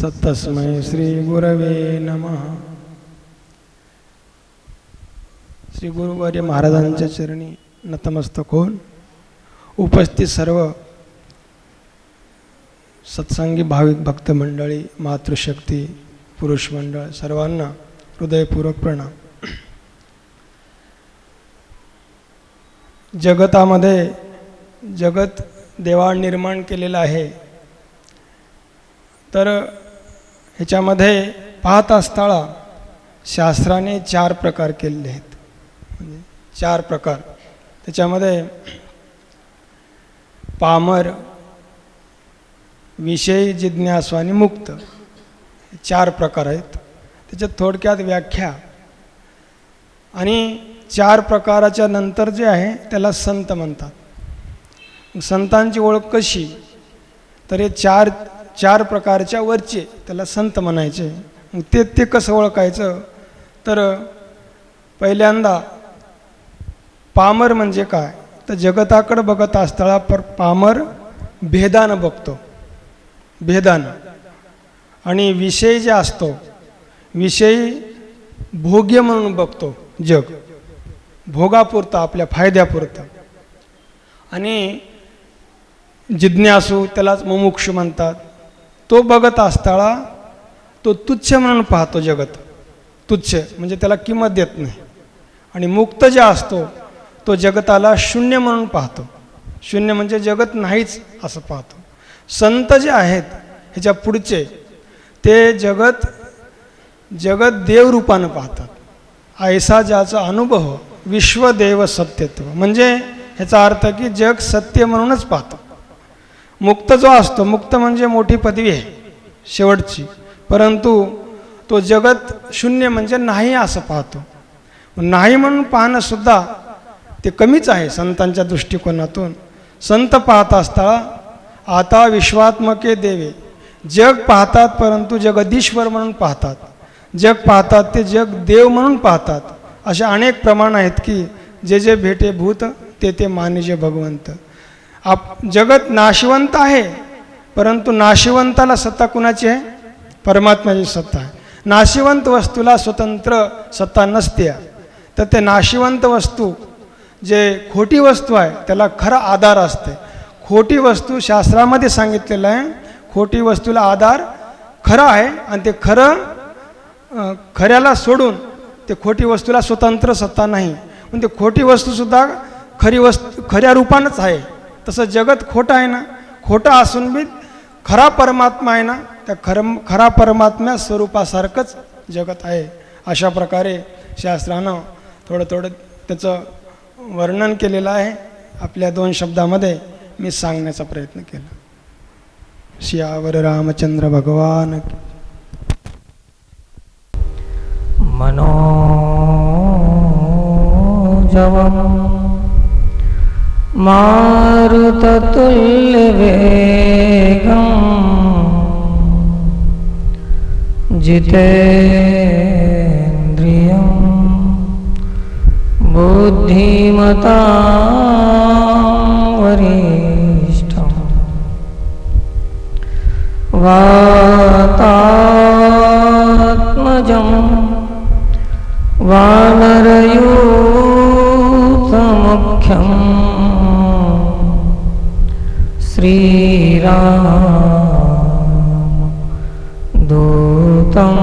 तस्मै श्री गुरवे नमः. श्री गुरुवर्य महाराजांच्या चरणी नतमस्तक होऊन उपस्थित सर्व सत्संगी भाविक भक्त मंडळी, मातृशक्ती, पुरुष मंडळ सर्वांना हृदयपूर्वक प्रणाम. जगतामध्ये जगत देवाने निर्माण केलेलं आहे, तर ह्याच्यामध्ये पाहत असताना शास्त्राने 4 प्रकार केलेले आहेत. म्हणजे 4 प्रकार त्याच्यामध्ये पामर, विषय, जिज्ञासू आणि मुक्त 4 प्रकार आहेत. त्याच्यात थोडक्यात व्याख्या आणि 4 प्रकाराच्या नंतर जे आहे त्याला संत म्हणतात. संतांची ओळख कशी, तर हे 4 प्रकारच्या वरचे त्याला संत म्हणायचे. मग ते कसं ओळखायचं, तर पहिल्यांदा पामर म्हणजे काय, तर जगताकडे बघत असताना पामर भेदानं बघतो, भेदानं. आणि विषय जे असतो, विषय भोग्य म्हणून बघतो, जग भोगापुरता आपल्या फायद्यापुरतं. आणि जिज्ञासू त्यालाच मुमुक्षु म्हणतात, तो बघत असताना तो तुच्छ म्हणून पाहतो. जगत तुच्छ म्हणजे त्याला किंमत देत नाही. आणि मुक्त जे असतो तो जगताला शून्य म्हणून पाहतो. शून्य म्हणजे जगत नाहीच असं पाहतो. संत जे आहेत ह्याच्या पुढचे ते जगत देवरूपानं पाहतात. ऐसा ज्याचा अनुभव विश्वदेव सत्यत्व, म्हणजे ह्याचा अर्थ की जग सत्य म्हणूनच पाहतो. मुक्त जो असतो, मुक्त म्हणजे मोठी पदवी आहे शेवटची, परंतु तो जगत शून्य म्हणजे नाही असं पाहतो. नाही म्हणून पाहणं सुद्धा ते कमीच आहे संतांच्या दृष्टिकोनातून. संत पाहत असता आता विश्वात्मके देवे, जग पाहतात परंतु जगदीश्वर म्हणून पाहतात. जग पाहतात ते जग देव म्हणून पाहतात. अशा अनेक प्रमाण आहेत की जे जे भेटे भूत ते मानिजे भगवंत. जगत नाशिवंत आहे, परंतु नाशिवंताला सत्ता कुणाची आहे, परमात्म्याची सत्ता आहे. नाशिवंत वस्तूला स्वतंत्र सत्ता नसते. तर ते नाशिवंत वस्तू जे खोटी वस्तू आहे त्याला खरा आधार असते. खोटी वस्तू शास्त्रामध्ये सांगितलेलं आहे, खोटी वस्तूला आधार खरा आहे आणि ते खऱ्याला सोडून ते खोटी वस्तूला स्वतंत्र सत्ता नाही. म्हणजे खोटी वस्तूसुद्धा खऱ्या रूपानंच आहे. तसं जगत खोटं आहे ना, खोटं असून बी खरा परमात्मा आहे ना, त्या खरा परमात्म्या स्वरूपासारखंच जगत आहे. अशा प्रकारे शास्त्रानं थोडं त्याचं वर्णन केलेलं आहे. आपल्या 2 शब्दामध्ये मी सांगण्याचा प्रयत्न केला. सियावर रामचंद्र भगवान. मनोजवम् मारुततुल्यवेगम् जितेन्द्रियं बुद्धिमतां वरिष्ठं वातात्मजं वानरयूथमुख्यं श्रीरामदूतं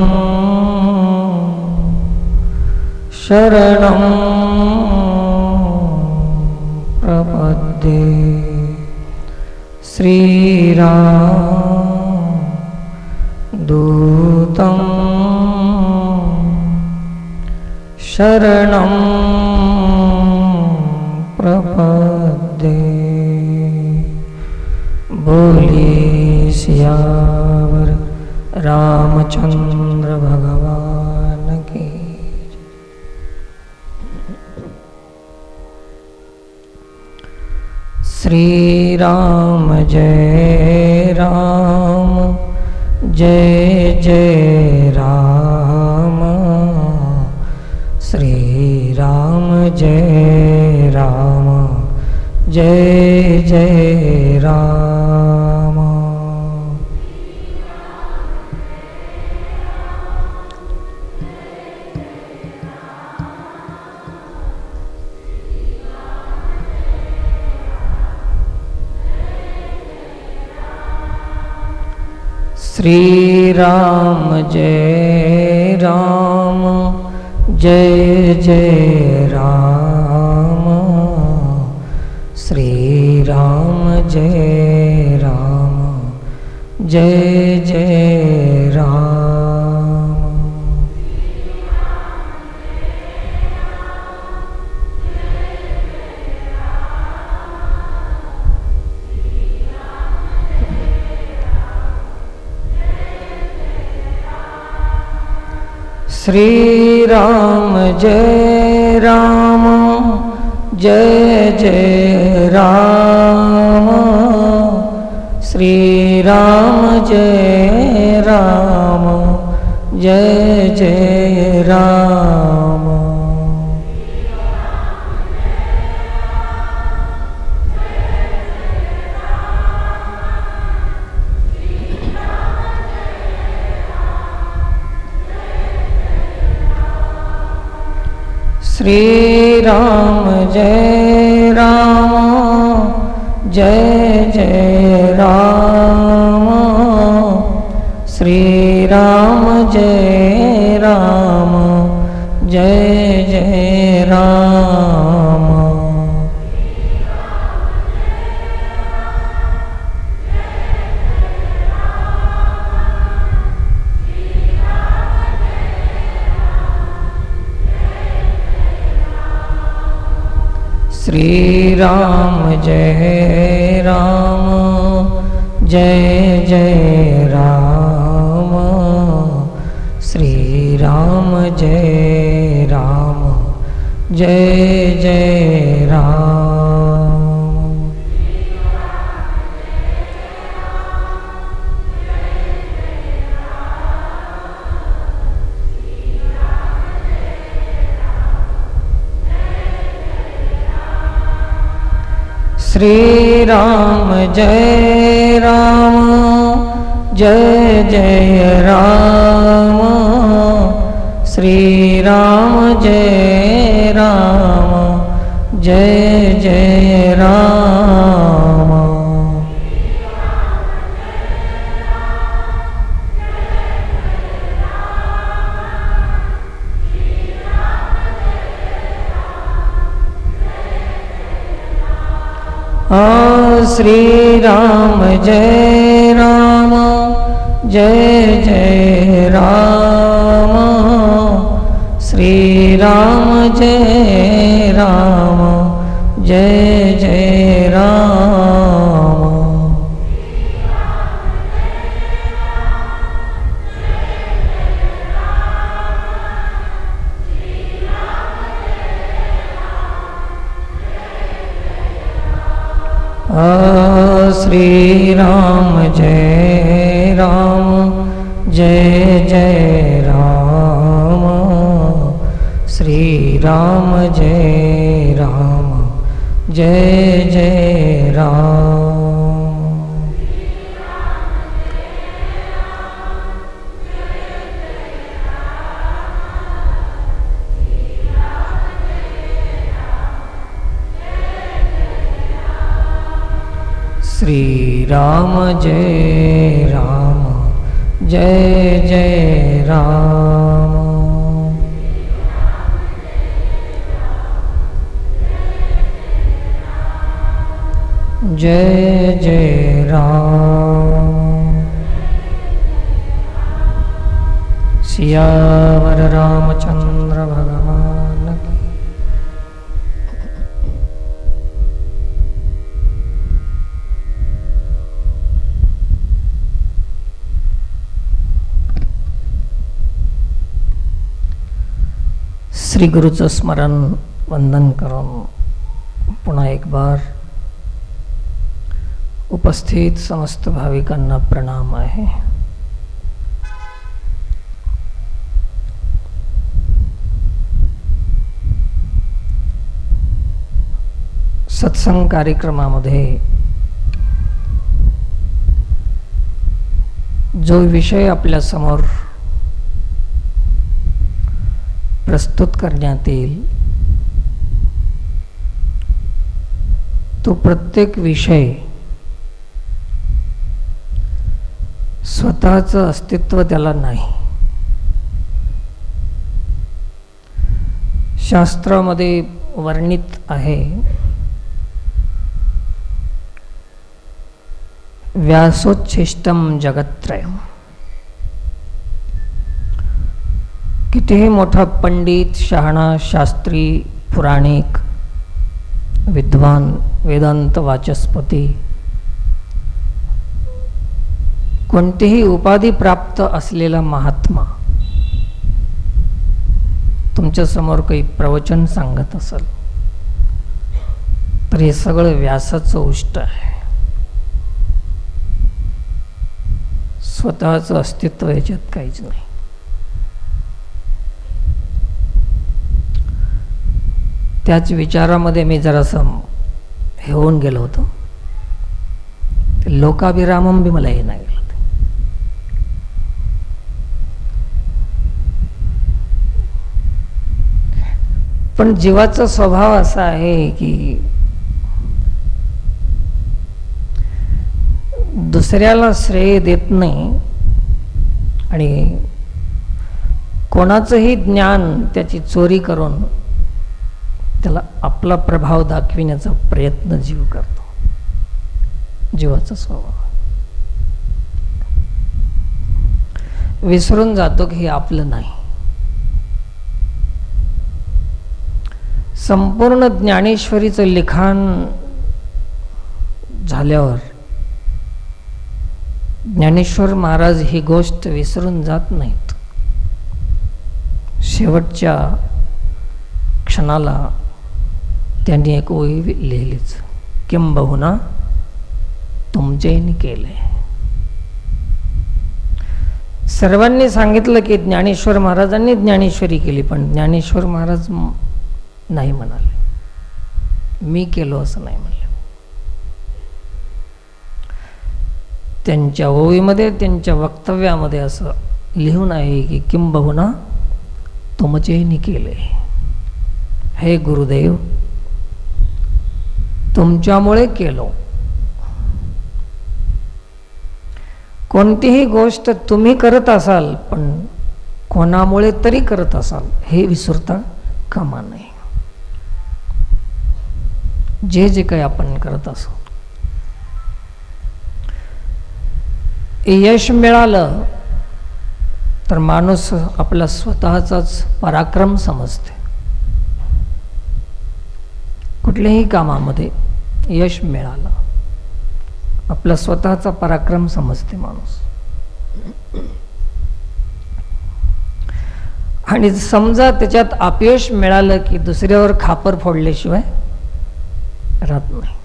शरणं प्रपद्ये. श्रीरामदूतं शरणं प्रपद्ये. बोलिए सियावर रामचंद्र भगवान की. श्री राम जय राम, जय जय राम. श्री राम जय राम, जय जय राम. श्री राम जय राम जय जय राम, श्री राम जय राम जय जय राम। श्री राम जय राम जय जय राम, श्री राम जय राम जय जय राम। श्री राम जय राम जय जय राम, श्री राम जय राम जय जय राम। श्री राम जय राम जय जय राम, श्री राम जय राम जय जय राम। श्री राम जय राम जय जय राम, श्री राम जय राम जय जय राम। श्री राम जय राम जय जय राम, श्री राम जय राम जय जय राम। श्री राम जय राम जय जय राम, श्री राम जय राम जय जय राम। श्री राम जय राम जय जय राम। जय जय राम। सियावर रामचंद्र भगवान की। श्री गुरुचं स्मरण वंदन करून पुन्हा एक बार उपस्थित समस्त भाविकांना प्रणाम आहे। सत्संग कार्यक्रमामध्ये जो विषय आपल्या समोर प्रस्तुत करण्यात येईल तो प्रत्येक विषय स्वतःचं अस्तित्व त्याला नाही. शास्त्रामध्ये वर्णित आहे, व्यासोच्छिष्टम जगत्त्रयम. कितीही मोठा पंडित, शहाणा, शास्त्री, पुराणिक, विद्वान, वेदांत वाचस्पती, कोणतीही उपाधी प्राप्त असलेला महात्मा तुमच्या समोर काही प्रवचन सांगत असेल तर हे सगळं व्यासाचं उष्ट आहे. स्वतःचं अस्तित्व याच्यात काहीच नाही. त्याच विचारामध्ये मी जरासं हे होऊन गेलो होतो. लोकाभिरामम बी मला हे नाही गेलं. पण जीवाचा स्वभाव असा आहे की दुसऱ्याला श्रेय देत नाही आणि कोणाचंही ज्ञान त्याची चोरी करून त्याला आपला प्रभाव दाखविण्याचा प्रयत्न जीव करतो. जीवाचा स्वभाव विसरून जातो की हे आपलं नाही. संपूर्ण ज्ञानेश्वरीचं लिखाण झाल्यावर ज्ञानेश्वर महाराज ही गोष्ट विसरून जात नाहीत. शेवटच्या क्षणाला त्यांनी एक ओळी लिहिलीच, किंबहुना तुमचेनी केले. सर्वांनी सांगितलं की ज्ञानेश्वर महाराजांनी ज्ञानेश्वरी केली, पण ज्ञानेश्वर महाराज नाही म्हणाले, मी केलो असं नाही म्हणले. त्यांच्या ओळीमध्ये, त्यांच्या वक्तव्यामध्ये असं लिहून आहे की किंबहुना तुमचेनी केले. हे गुरुदेव, तुमच्यामुळे केलो. कोणतीही गोष्ट तुम्ही करत असाल पण कोणामुळे तरी करत असाल हे विसरता कामा नये. जे जे काही आपण करत असो, यश मिळालं तर माणूस आपला स्वतःचाच पराक्रम समजते. कुठल्याही कामामध्ये यश मिळालं आपला स्वतःचा पराक्रम समजते माणूस. आणि समजा त्याच्यात अपयश मिळालं की दुसऱ्यावर खापर फोडल्याशिवाय राहत नाही.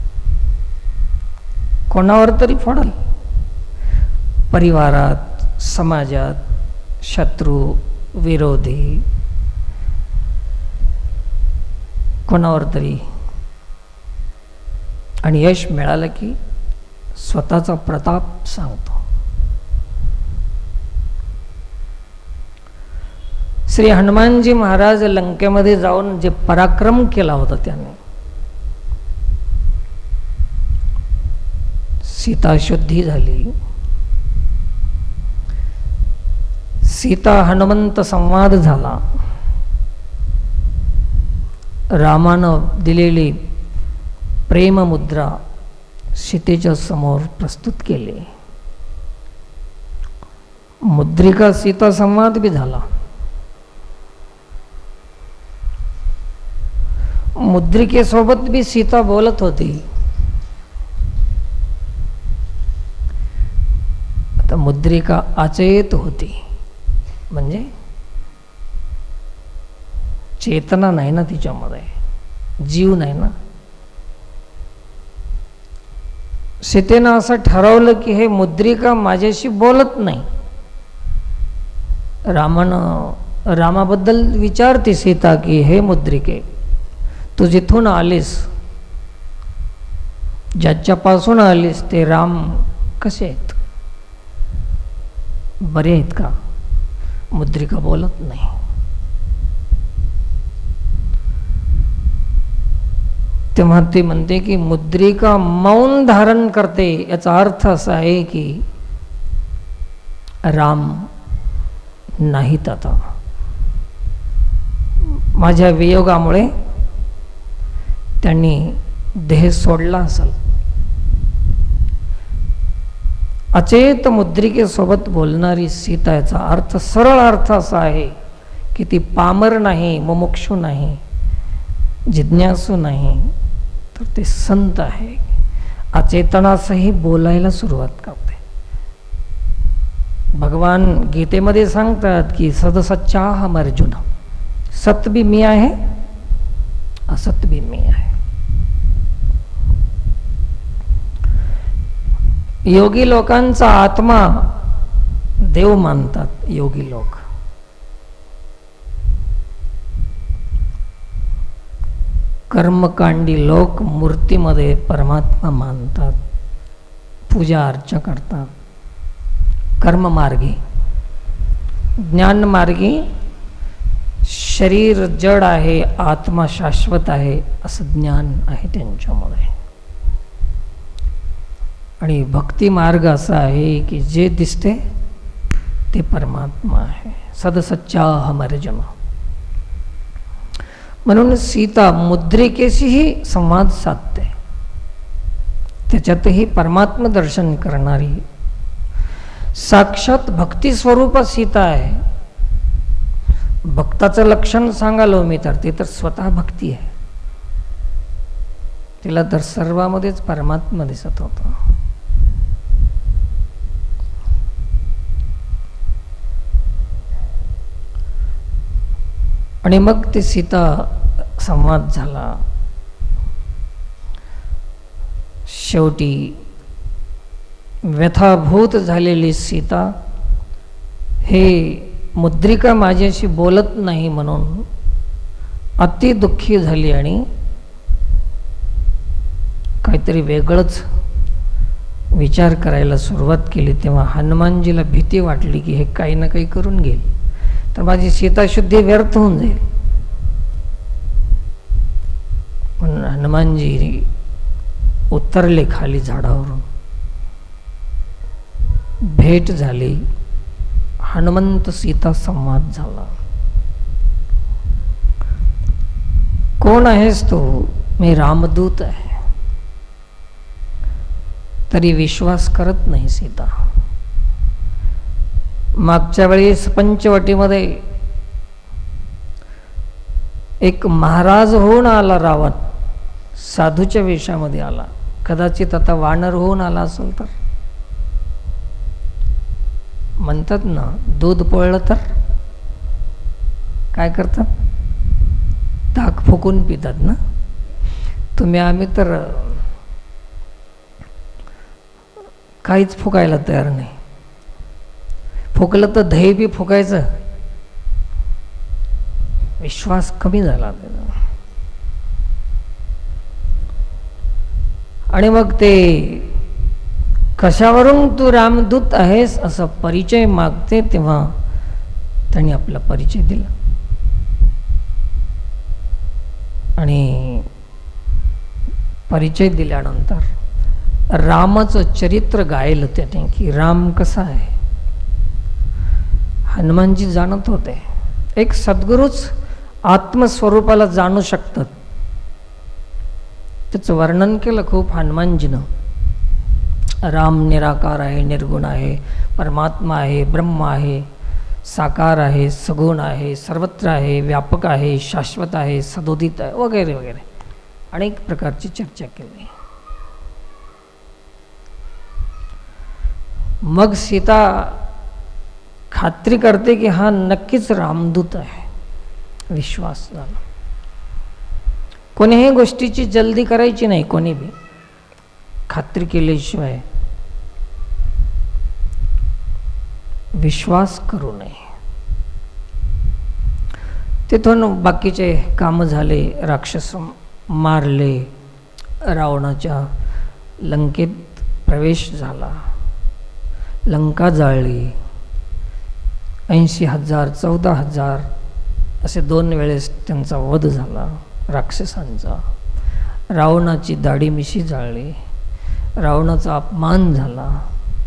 कोणावर तरी फोडल, परिवारात, समाजात, शत्रू, विरोधी, कोणावर तरी. आणि यश मिळालं की स्वतःचा प्रताप सांगतो. श्री हनुमानजी महाराज लंकेमध्ये जाऊन जे पराक्रम केला होता त्याने, सीता शुद्धी झाली, सीता हनुमंत संवाद झाला, रामानं दिलेली प्रेम मुद्रा सीतेच्या समोर प्रस्तुत केली, मुद्रिका सीता संवाद बी झाला. मुद्रिकेसोबत बी सीता बोलत होती. आता मुद्रिका अचेत होती, म्हणजे चेतना नाही ना तिच्यामध्ये, जीव नाही ना. सीतेनं असं ठरवलं की हे मुद्रिका माझ्याशी बोलत नाही. रामाबद्दल विचारते सीता की हे मुद्रिके, तू जिथून आलीस, ज्याच्यापासून आलीस ते राम कसे आहेत, बरे आहेत का? मुद्रिका बोलत नाही. तेव्हा ती म्हणते की मुद्रिका मौन धारण करते. याचा अर्थ असा आहे की राम नाहीत आता. माझ्या वियोगामुळे त्यांनी देह सोडला असेल. अचेत मुद्रिकेसोबत बोलणारी सीता, याचा अर्थ, सरळ अर्थ असा आहे की ती पामर नाही, मुमुक्षू नाही, जिज्ञासू नाही, तर ते संत आहे. अचेतनासही बोलायला सुरुवात करते. भगवान गीतेमध्ये सांगतात की सदसच्चाहम अर्जुन, सत भी मी आहे, असत भी मी आहे. योगी लोकांचा आत्मा देव मानतात. योगी लोक कर्मकांडी लोक मूर्तीमध्ये परमात्मा मानतात, पूजा अर्चा करतात. कर्ममार्गी, ज्ञानमार्गी शरीर जड आहे, आत्मा शाश्वत आहे असं ज्ञान आहे त्यांच्यामध्ये. आणि भक्ती मार्ग असा आहे की जे दिसते ते परमात्मा आहे. सदसच्चाहम अर्जुन. म्हणून सीता मुद्रिकेशीही संवाद साधते. त्याच्यातही परमात्म दर्शन करणारी साक्षात भक्ती स्वरूप सीता आहे. भक्ताचं लक्षण सांगालो मी तर ते तर स्वतः भक्ती आहे. तिला तर सर्वामध्येच परमात्मा दिसत होता. आणि मग ते सीता संवाद झाला. शेवटी व्यथाभूत झालेली सीता हे मुद्रिका माझ्याशी बोलत नाही म्हणून अति दुःखी झाली आणि काहीतरी वेगळंच विचार करायला सुरुवात केली. तेव्हा हनुमानजीला भीती वाटली की हे काही ना काही करून घेईल, तर माझी सीताशुद्धी व्यर्थ होऊन जाईल. म्हणून हनुमानजी उतरले खाली झाडावरून. भेट झाली. हनुमंत सीता संवाद झाला. कोण आहेस तू? मी रामदूत आहे. तरी विश्वास करत नाही सीता. मागच्या वेळेस पंचवटीमध्ये एक महाराज होऊन आला रावण, साधूच्या वेशामध्ये आला. कदाचित आता वानर होऊन आला असेल तर. म्हणतात ना, दूध पोळलं तर काय करतात? ताक फुकून पितात ना. तुम्ही आम्ही तर काहीच फुकायला तयार नाही. फुकलं तर दही बी फुकायचं. विश्वास कमी झाला त्याचा. आणि मग ते कशावरून तू रामदूत आहेस असं परिचय मागते, तेव्हा त्यांनी आपला परिचय दिला. आणि परिचय दिल्यानंतर रामाचं चरित्र गायलं त्याने की राम कसा आहे. हनुमानजी जाणत होते. एक सद्गुरूच आत्मस्वरूपाला जाणू शकतात. त्याचं वर्णन केलं खूप हनुमानजीनं. राम निराकार आहे, निर्गुण आहे, परमात्मा आहे, ब्रह्म आहे, साकार आहे, सगुण आहे, सर्वत्र आहे, व्यापक आहे, शाश्वत आहे, सदोदित आहे, वगैरे वगैरे अनेक प्रकारची चर्चा केली. मग सीता खात्री करते की हा नक्कीच रामदूत आहे. विश्वास झाला. कोणीही गोष्टीची जल्दी करायची नाही. कोणी बी खात्री केल्याशिवाय विश्वास करू नये. तिथून बाकीचे कामं झाले. राक्षस मारले. रावणाच्या लंकेत प्रवेश झाला. लंका जाळली. 80,000 14,000 असे 2 वेळेस त्यांचा वध झाला राक्षसांचा. रावणाची दाढी मिशी जाळली. रावणाचा अपमान झाला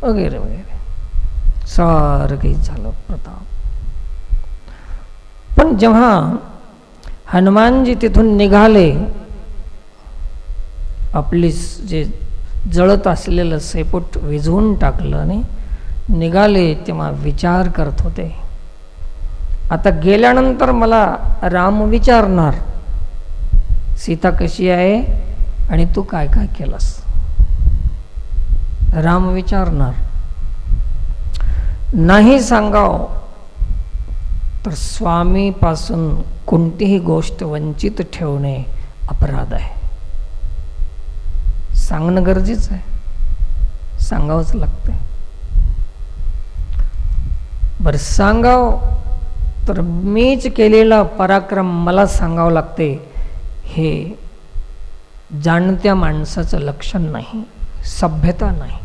वगैरे वगैरे. सारं काही झालं प्रताप. पण जेव्हा हनुमानजी तिथून निघाले, आपली जे जळत असलेलं शेपूट विझवून टाकलं आणि निघाले, तेव्हा विचार करत होते, आता गेल्यानंतर मला राम विचारणार सीता कशी आहे आणि तू काय काय केलंस. राम विचारणार, नाही सांगाव तर स्वामीपासून कोणतीही गोष्ट वंचित ठेवणे अपराध आहे. सांगणं गरजेचं आहे, सांगावंच लागते. बरं, सांगाव तर मीच केलेला पराक्रम मला सांगावं लागते, हे जाणत्या माणसाचं लक्षण नाही, सभ्यता नाही.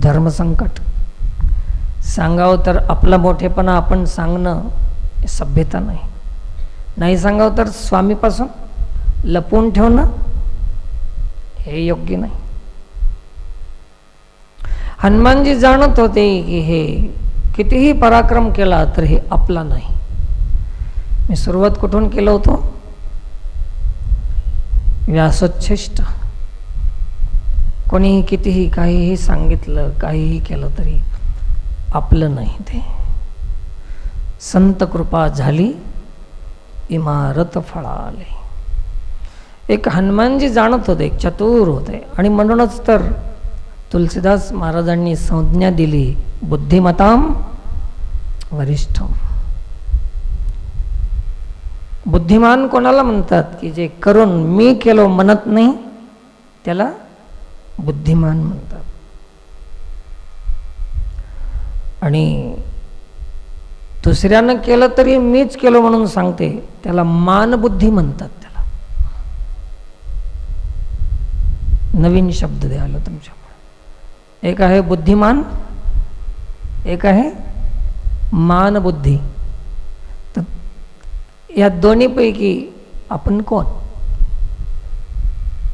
धर्मसंकट. सांगावं तर आपला मोठेपणा आपण सांगणं हे सभ्यता नाही. नाही सांगावं तर स्वामीपासून लपवून ठेवणं हे योग्य नाही. हनुमानजी जाणत होते की हे कितीही पराक्रम केला तर हे आपला नाही. मी सुरुवात कुठून केलं होतो? व्यासोच्छिष्ट. कोणीही कितीही काहीही सांगितलं, काहीही केलं तरी आपलं नाही ते. संत कृपा झाली इमारत फळाले. एक हनुमानजी जाणत होते, एक चतुर होते, आणि म्हणूनच तर तुलसीदास महाराजांनी संज्ञा दिली बुद्धिमताम वरिष्ठम. बुद्धिमान कोणाला म्हणतात? की जे करून मी केलो म्हणत नाही त्याला बुद्धिमान म्हणतात. आणि दुसऱ्यानं केलं तरी मीच केलो म्हणून सांगते त्याला मानबुद्धी म्हणतात. त्याला नवीन शब्द द्यायला तुमच्यामुळे. एक आहे बुद्धिमान, एक आहे मानबुद्धी. तर या दोन्हीपैकी आपण कोण?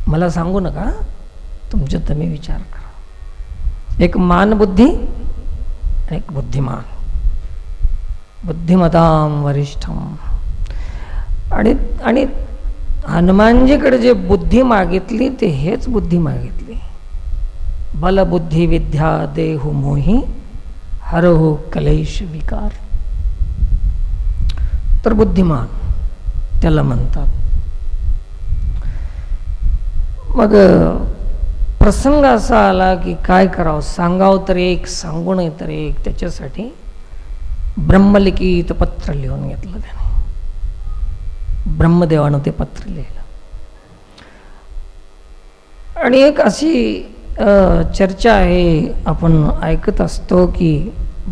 मला सांगू नका, तुमच्या तुम्ही विचार करा. एक मानबुद्धी, एक बुद्धिमान. बुद्धिमताम वरिष्ठम. आणि हनुमानजीकडे जे बुद्धी मागितली ते हेच बुद्धी मागितली. बलबुद्धी विद्या देहु मोही हरहु कलेश विकार. तर बुद्धिमान त्याला म्हणतात. मग प्रसंग असा आला की काय करावं, सांगावं तर एक, सांगू नये तर एक. त्याच्यासाठी ब्रह्मलिखित पत्र लिहून घेतलं त्याने. ब्रह्मदेवानं ते पत्र लिहिलं. आणि एक अशी चर्चा आहे, आपण ऐकत असतो की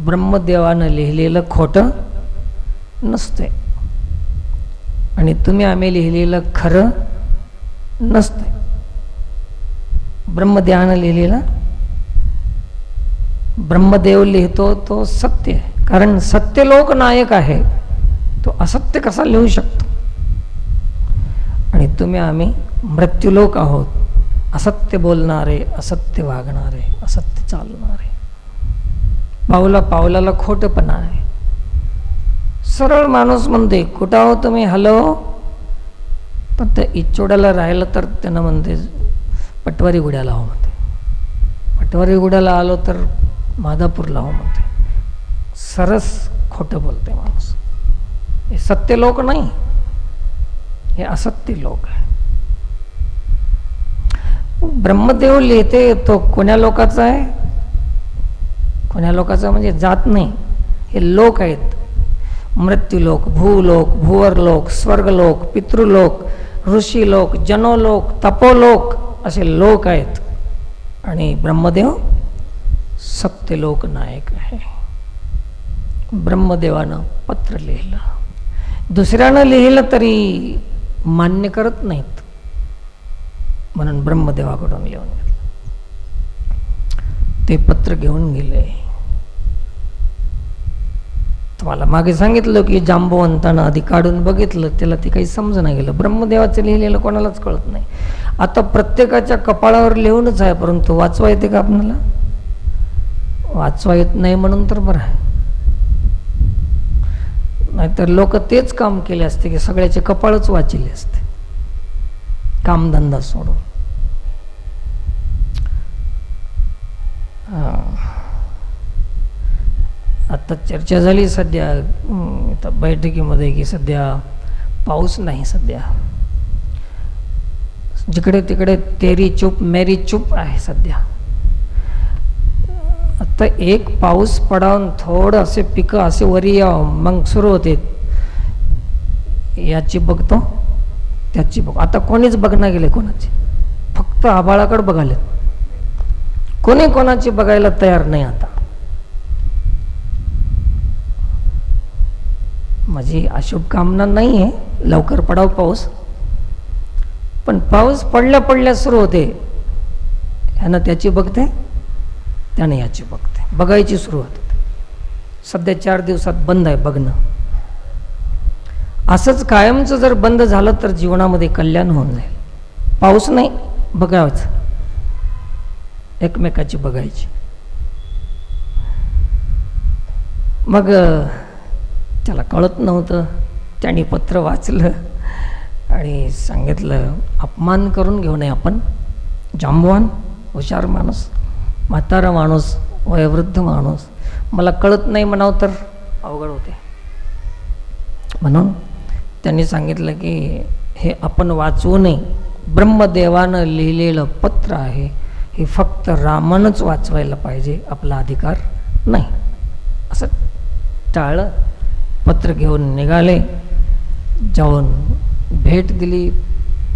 ब्रह्मदेवानं लिहिलेलं खोटं नसते आणि तुम्ही आम्ही लिहिलेलं खरं नसते. ब्रह्मदेवानं लिहिलेलं, ब्रह्मदेव लिहितो तो सत्य आहे, कारण सत्य लोक नायक आहे. तो असत्य कसा लिहू शकतो? आणि तुम्ही आम्ही मृत्यूलोक आहोत, असत्य बोलणारे, असत्य वागणारे, असत्य चालणारे. पावला पावलाला खोटपणा आहे. सरळ माणूस म्हणते कुठं आहो तुम्ही? हॅलो. पण त्या इचोड्याला राहिलं तर त्यानं म्हणते पटवारी गुड्याला हो म्हणते. पटवारी गुड्याला आलो तर माधापूरला हो म्हणते. सरस खोटं बोलते माणूस. हे सत्य लोक नाही, हे असत्य लोक आहे. ब्रह्मदेव लिहिते तो कोण्या लोकाचा आहे? कोण्या लोकाचा म्हणजे जात नाही, हे लोक आहेत. मृत्यूलोक, भूलोक, भुवरलोक, स्वर्गलोक, पितृलोक, ऋषीलोक, जनोलोक, तपोलोक असे लोक आहेत. आणि ब्रह्मदेव सत्यलोक नायक आहे. ब्रह्मदेवानं पत्र लिहिलं. दुसऱ्यानं लिहिलं तरी मान्य करत नाहीत, म्हणून ब्रह्मदेवाकडून लिहून घेतलं. ते पत्र घेऊन गेले. तुम्हाला मागे सांगितलं की जांबवंतानं आधी काढून बघितलं, त्याला ते काही समजणं गेलं. ब्रह्मदेवाचं लिहिलेलं कोणालाच कळत नाही. आता प्रत्येकाच्या कपाळावर लिहूनच आहे, परंतु वाचवा येते का आपल्याला? वाचवा येत नाही म्हणून तर बरं आहे, नाहीतर लोक तेच काम केले असते की सगळ्याचे कपाळच वाचिले असते कामधंदा सोडून. आता चर्चा झाली सध्या इथं बैठकीमध्ये की सध्या पाऊस नाही, सध्या जिकडे तिकडे तेरी चूप मेरी चूप आहे सध्या. आता एक पाऊस पडावून थोडं असे पिकं असे वरी यावं मग सुरू होते, याची बघतो त्याची बघ. आता कोणीच बघणार गेले कोणाची, फक्त आभाळाकडे बघाले, कोणी कोणाची बघायला तयार नाही. आता माझी अशुभकामना नाही आहे लवकर पडाव पाऊस, पण पाऊस पडल्या पडल्या सुरू होते, ह्यानं त्याची बघते त्याने याची बघते, बघायची सुरुवात होते. सध्या 4 दिवसात बंद आहे बघणं. असंच कायमचं जर बंद झालं तर जीवनामध्ये कल्याण होऊन जाईल. पाऊस नाही बघायचं, एकमेकाची बघायची. मग त्याला कळत नव्हतं, त्याने पत्र वाचलं आणि सांगितलं अपमान करून घेऊ नये आपण. जांबवान हुशार माणूस, म्हातारा माणूस, वयोवृद्ध माणूस, मला कळत नाही म्हणावं तर अवघड होते. म्हणून त्यांनी सांगितलं की हे आपण वाचवू नये, ब्रह्मदेवानं लिहिलेलं पत्र आहे, हे फक्त रामानंच वाचवायला पाहिजे, आपला अधिकार नाही. असं टाळलं, पत्र घेऊन निघाले, जाऊन भेट दिली,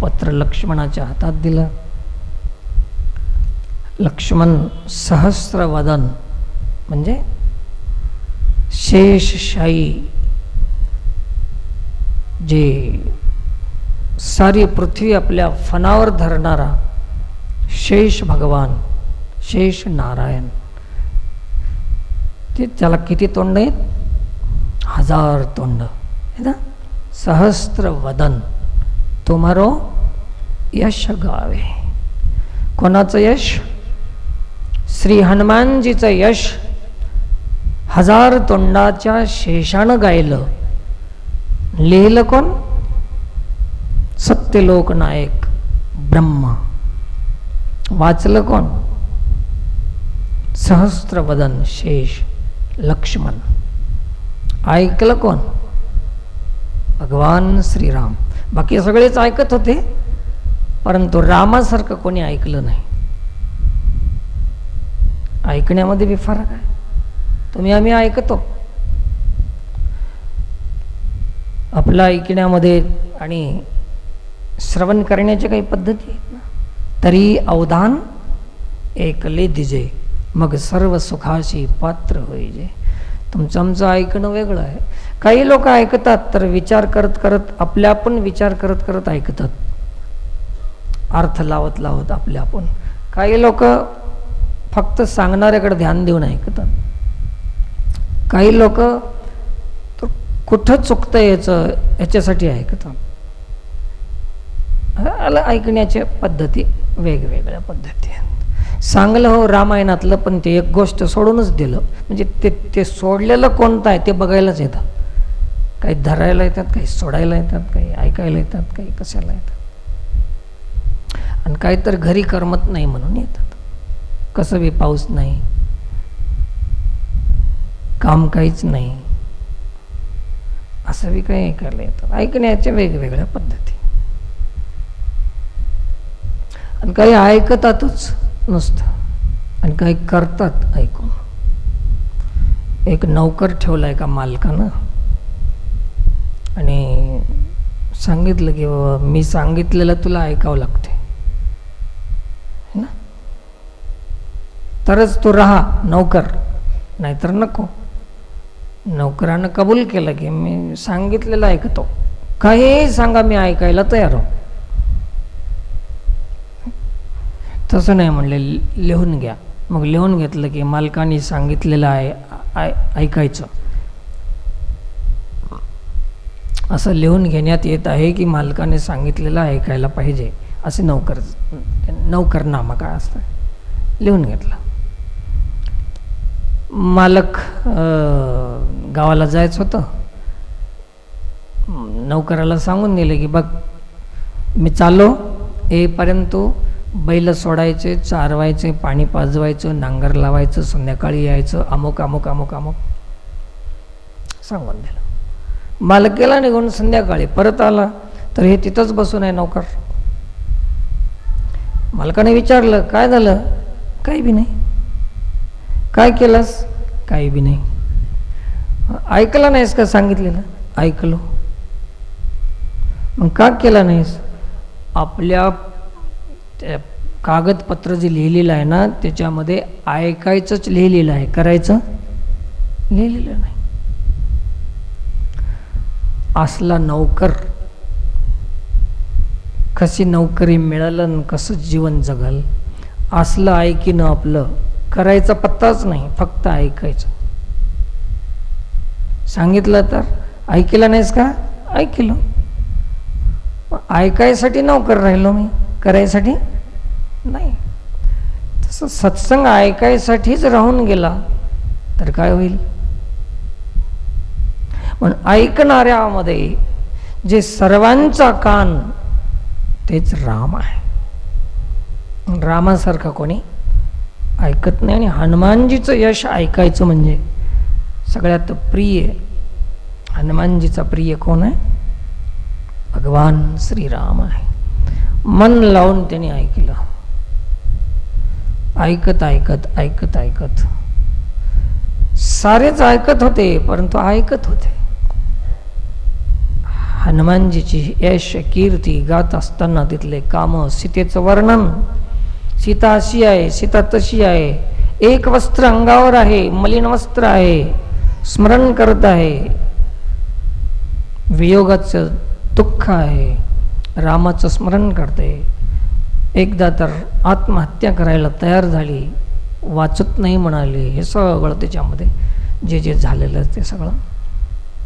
पत्र लक्ष्मणाच्या हातात दिलं. लक्ष्मण सहस्रवदन म्हणजे शेषशायी, जे सारी पृथ्वी आपल्या फणावर धरणारा शेष भगवान, शेष नारायण. ते त्याला किती तोंड आहेत? 1000 तोंड है ना. सहस्त्र वदन, तुम्हारो यश गावे. कोणाचं यश? श्री हनुमानजीचं यश 1000 तोंडाच्या शेषानं गायलं. लिहिलं कोण? सत्यलोक नायक ब्रह्मा. वाचलं कोण? सहस्त्रवदन शेष लक्ष्मण. ऐकलं कोण? भगवान श्रीराम. बाकी सगळेच ऐकत होते, परंतु रामासारखं कोणी ऐकलं नाही. ऐकण्यामध्ये बी फरक आहे. तुम्ही आम्ही ऐकतो, आपलं ऐकण्यामध्ये आणि श्रवण करण्याच्या काही पद्धती आहेत ना. तरी अवधान ऐकले दिजे, मग सर्व सुखाशी पात्र होईजे. तुमचं आमचं ऐकणं वेगळं आहे. काही लोक ऐकतात तर विचार करत करत, आपल्या आपण विचार करत करत ऐकतात, अर्थ लावत लावत आपल्या आपण. काही लोक फक्त सांगणाऱ्याकडे ध्यान देऊन ऐकतात. काही लोक तर कुठं चुकतं याच्यासाठी ऐकतात. ऐकण्याच्या पद्धती वेगवेगळ्या पद्धती आहेत. सांगलं हो रामायणातलं, पण ते एक गोष्ट सोडूनच दिलं. म्हणजे ते सोडलेलं कोणतं आहे ते बघायलाच येतं. काही धरायला येतात, काही सोडायला येतात, काही ऐकायला येतात, काही कशाला येतात, आणि काही तर घरी करमत नाही म्हणून येतात. कसं बी पाऊस नाही, काम काहीच नाही, असं बी काही ऐकायला येतात. ऐकण्याच्या वेगवेगळ्या पद्धती. आणि काही ऐकतातच नुसतं, आणि काही करतात ऐकून. एक नौकर ठेवला एका मालकानं आणि सांगितलं की बाबा मी सांगितलेलं तुला ऐकावं लागते ना, तरच तू राहा नौकर, नाहीतर नको. नौकरानं कबूल केलं की मी सांगितलेलं ऐकतो, काही सांगा मी ऐकायला तयार हो. तसं नाही म्हणले, लिहून घ्या. मग लिहून घेतलं की मालकाने सांगितलेलं आहे ऐकायचं. असं लिहून घेण्यात येत आहे की मालकाने सांगितलेलं ऐकायला पाहिजे, असे नौकरनामा काय असतं, लिहून घेतलं. मालक गावाला जायचं होतं. नौकराला सांगून दिलं की बघ मी चाललो, येईपर्यंत तू बैल सोडायचे, चारवायचे, पाणी पाजवायचं, नांगर लावायचं, संध्याकाळी यायचं, अमुक अमुक अमुक अमुक सांगून दिलं. मालक गेला निघून. संध्याकाळी परत आला तर हे तिथंच बसून आहे नौकर. मालकाने विचारलं काय झालं? काही बी नाही. काय केलंस? काही बी नाही. ऐकलं नाहीस का सांगितलेलं? ऐकलो. मग का केला नाहीस? आपल्या त्या कागदपत्र जे लिहिलेलं आहे ना त्याच्यामध्ये ऐकायचंच लिहिलेलं आहे, करायचं लिहिलेलं नाही. असला नौकर कशी नोकरी मिळालं, कसं जीवन जगल? असलं ऐकीनं आपलं करायचा पत्ताच नाही, फक्त ऐकायचं. सांगितलं तर ऐकलं नाहीस का? ऐकलं. ऐकायसाठी नोकर राहिलो मी, करायसाठी नाही. तसं सत्संग ऐकायसाठीच राहून गेला तर काय होईल? पण ऐकणाऱ्यामध्ये जे सर्वांचा कान तेच राम आहे. रामासारखं कोणी ऐकत नाही. आणि हनुमानजीचं यश ऐकायचं म्हणजे सगळ्यात प्रिय. हनुमानजीचा प्रिय कोण आहे? भगवान श्रीराम आहे. मन लावून त्यांनी ऐकलं. ऐकत ऐकत ऐकत ऐकत सारेच ऐकत होते, परंतु ऐकत होते. हनुमानजीची यश कीर्ती गात असताना तिथले काम, सीतेचं वर्णन. सीता अशी आहे, सीता तशी आहे, एक वस्त्र अंगावर आहे, मलिन वस्त्र आहे, स्मरण करत आहे, वियोगाचं दुःख आहे, रामाचं स्मरण करते. एकदा तर आत्महत्या करायला तयार झाली, वाचत नाही म्हणाली. हे सगळं त्याच्यामध्ये जे जे झालेलं ते सगळं,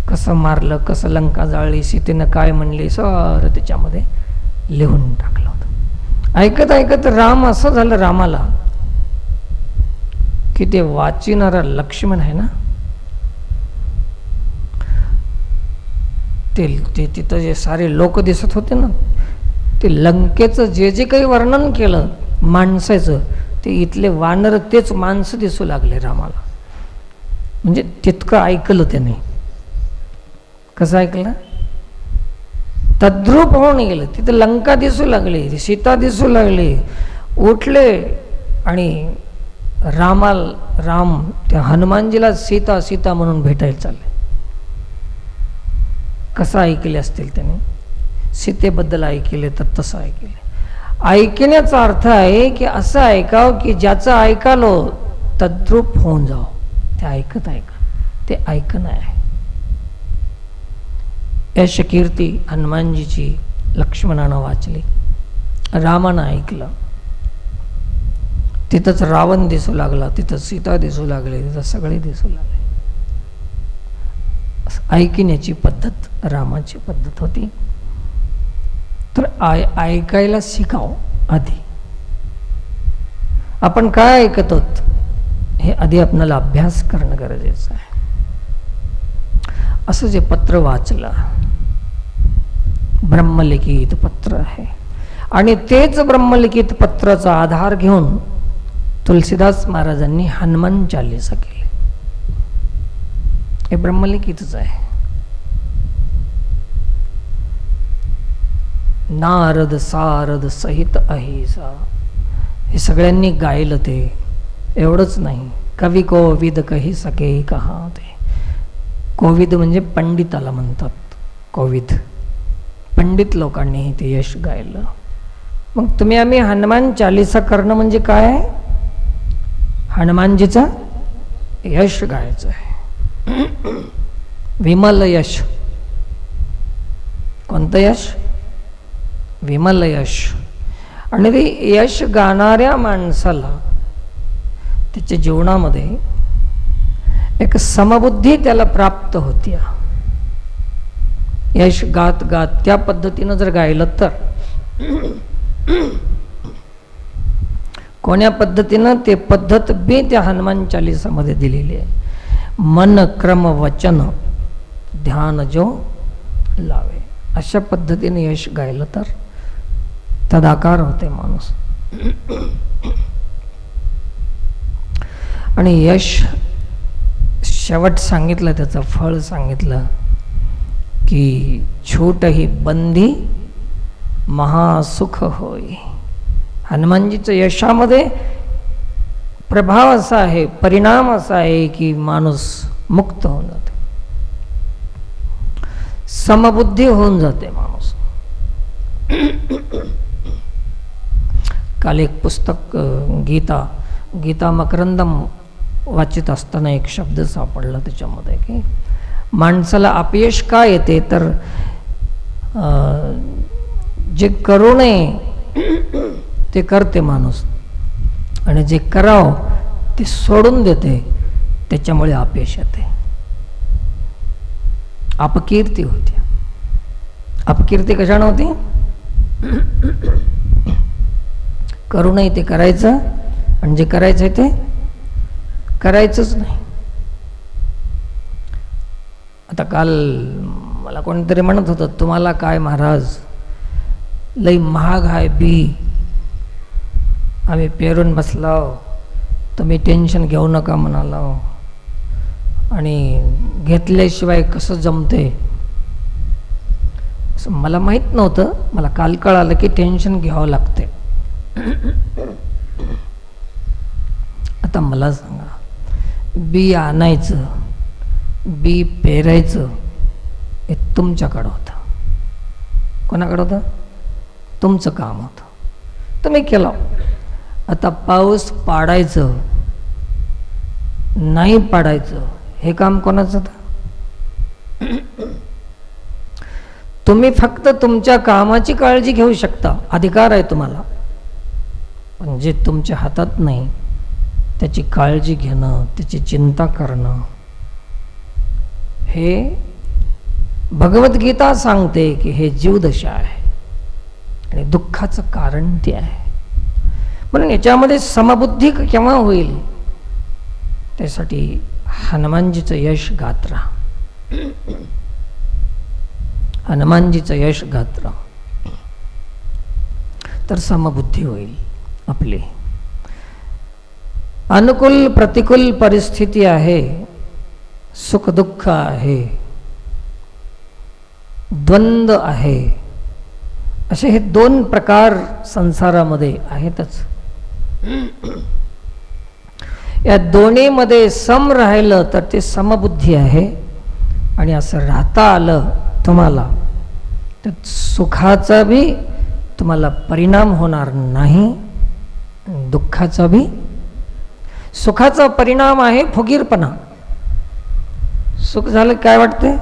कसं मारलं, कसं लंका जाळली, सीतेनं काय म्हणली, सगळं त्याच्यामध्ये लिहून टाकलं होतं. ऐकत ऐकत राम असं झालं रामाला की ते वाचिणारा लक्ष्मण आहे ना, ते तिथं जे सारे लोक दिसत होते ना, ते लंकेचं जे जे काही वर्णन केलं माणसाचं, ते इथले वानर तेच माणसं दिसू लागले रामाला. म्हणजे तितकं ऐकलं त्याने. कसं ऐकलं? तद्रूप होऊन गेलं. तिथं लंका दिसू लागली, सीता दिसू लागली. उठले आणि राम त्या हनुमानजीला सीता सीता म्हणून भेटायला चालले. कसं ऐकले असतील त्याने? सीतेबद्दल ऐकले तर तसं ऐकले. ऐकण्याचा अर्थ आहे की असं ऐकावं की ज्याचं ऐकालो तद्रूप होऊन जावं. ते ऐकत ते ऐकणं आहे. यश कीर्ती हनुमानजीची लक्ष्मणानं वाचली, रामानं ऐकलं. तिथंच रावण दिसू लागला, तिथं सीता दिसू लागली, तिथं सगळे दिसू लागले. ऐकण्याची पद्धत रामाची पद्धत होती. तर ऐकायला शिकाव. आधी आपण काय ऐकत आहोत हे आधी आपल्याला अभ्यास करणं गरजेचं आहे. असं जे पत्र वाचलं, ब्रह्मलिखित पत्र आहे, आणि तेच ब्रह्मलिखित पत्राचा आधार घेऊन तुलसीदास महाराजांनी हनुमान चालीसा केली. हे ब्रह्मलिखितच आहे. नारद सारद सहित अहिसा हे सगळ्यांनी गायलं. ते एवढंच नाही, कवी कोविद कही सके कहा. ते कोविद म्हणजे पंडिताला म्हणतात. कोविद पंडित लोकांनी ते यश गायलं. मग तुम्ही आम्ही हनुमान चालीसा करणं म्हणजे काय? हनुमानजीचा यश गायचं आहे. विमल यश. कोणतं यश? विमल यश. आणि ते यश गाणाऱ्या माणसाला त्याच्या जीवनामध्ये एक समबुद्धी त्याला प्राप्त होती. यश गात गात त्या पद्धतीनं जर गायलं तर कोण्या पद्धतीनं ते पद्धत बी त्या हनुमान चालिसामध्ये दिलेली आहे. मन क्रम वचन ध्यान जो लावे, अशा पद्धतीने यश गायलं तर तदाकार होते माणूस. आणि यश शेवट सांगितलं, त्याचं फळ सांगितलं की छोट ही बंदी महासुख होय. हनुमानजीचं यशामध्ये प्रभाव असा आहे, परिणाम असा आहे की माणूस मुक्त होऊन जाते, समबुद्धी होऊन जाते माणूस. काल एक पुस्तक गीता मकरंदम वाचित असताना एक शब्द सापडला त्याच्यामध्ये की माणसाला अपयश का येते, तर जे करू नये ते करते माणूस, आणि जे करावं ते सोडून देते, त्याच्यामुळे अपयश येते. अपकीर्ती होती. अपकीर्ती कशाने होती? करू नये ते करायचं, आणि जे करायचं आहे ते करायचंच नाही. आता काल मला कोणीतरी म्हणत होतं, तुम्हाला काय महाराज लई महाग आहे बी, आम्ही पेरून बसलो, तुम्ही टेन्शन घेऊ नका म्हणाला, आणि घेतल्याशिवाय कसं जमते. असं मला माहीत नव्हतं, मला काल कळालं की टेन्शन घ्यावं लागते. आता मला सांगा, बी आणायचं, बी पेरायचं हे तुमच्याकडं होतं. कोणाकडं होतं? तुमचं काम होतं, तुम्ही केलं. आता पाऊस पाडायचं नाही पाडायचं हे काम कोणाचं होतं? तुम्ही फक्त तुमच्या कामाची काळजी घेऊ शकता, अधिकार आहे तुम्हाला, पण जे तुमच्या हातात नाही त्याची काळजी घेणं, त्याची चिंता करणं, हे भगवद्गीता सांगते की हे जीवदशा आहे आणि दुःखाचं कारण ते आहे. म्हणून याच्यामध्ये समबुद्धी केव्हा होईल, त्यासाठी हनुमानजीचं यश गात राहा. हनुमानजीचं यश गात राहा तर समबुद्धी होईल आपली. अनुकूल प्रतिकूल परिस्थिती आहे, सुख दुःख आहे, द्वंद्व आहे, असे हे दोन प्रकार संसारामध्ये आहेतच. या दोन्हीमध्ये सम राहिलं तर ते समबुद्धी आहे. आणि असं राहता आलं तुम्हाला तर सुखाचा बी तुम्हाला परिणाम होणार नाही, दुःखाचा बी. सुखाचा परिणाम आहे फुगीरपणा. सुख झालं काय वाटते,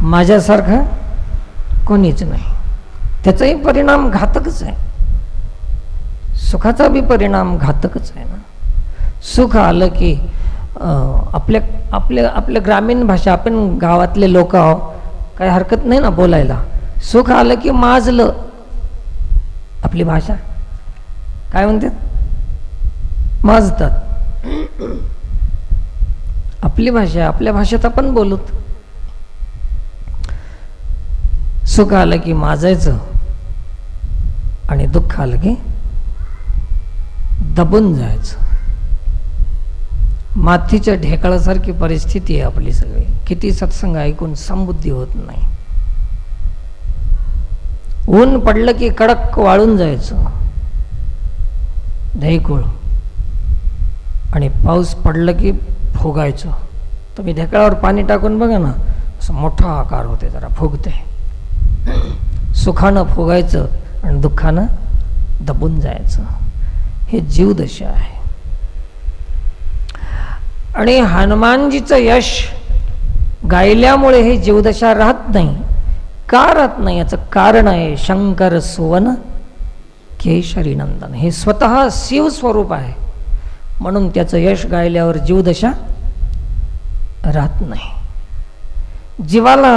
माझ्यासारखं कोणीच नाही, त्याचाही परिणाम घातकच आहे. सुखाचा बी परिणाम घातकच आहे ना. सुख आलं की आपल्या ग्रामीण भाषा, आपण गावातले लोक आहो, काही हरकत नाही ना बोलायला. सुख आलं की माजलं, आपली भाषा काय म्हणतात, माजतात. आपली भाषा, आपल्या भाषेत आपण बोलत. सुख आलं की माजायचं आणि दुःख आलं की दबून जायचं. मातीच्या ढेकळासारखी परिस्थिती आहे आपली सगळी. किती सत्संग ऐकून समबुद्धी होत नाही. ऊन पडलं की कडक वाळून जायचं ढेकूळ, आणि पाऊस पडलं की फुगायचं. तुम्ही ढेकळावर पाणी टाकून बघा ना, असं मोठा आकार होते, जरा फुगते. सुखानं फुगायचं आणि दुःखानं दबून जायचं. हे जीवदशा आहे. आणि हनुमानजीचं यश गायल्यामुळे हे जीवदशा राहत नाही. का राहत नाही याचं कारण आहे शंकर सुवन केशरी नंदन. हे स्वतः शिव स्वरूप आहे, म्हणून त्याचं यश गायल्यावर जीवदशा राहत नाही. जीवाला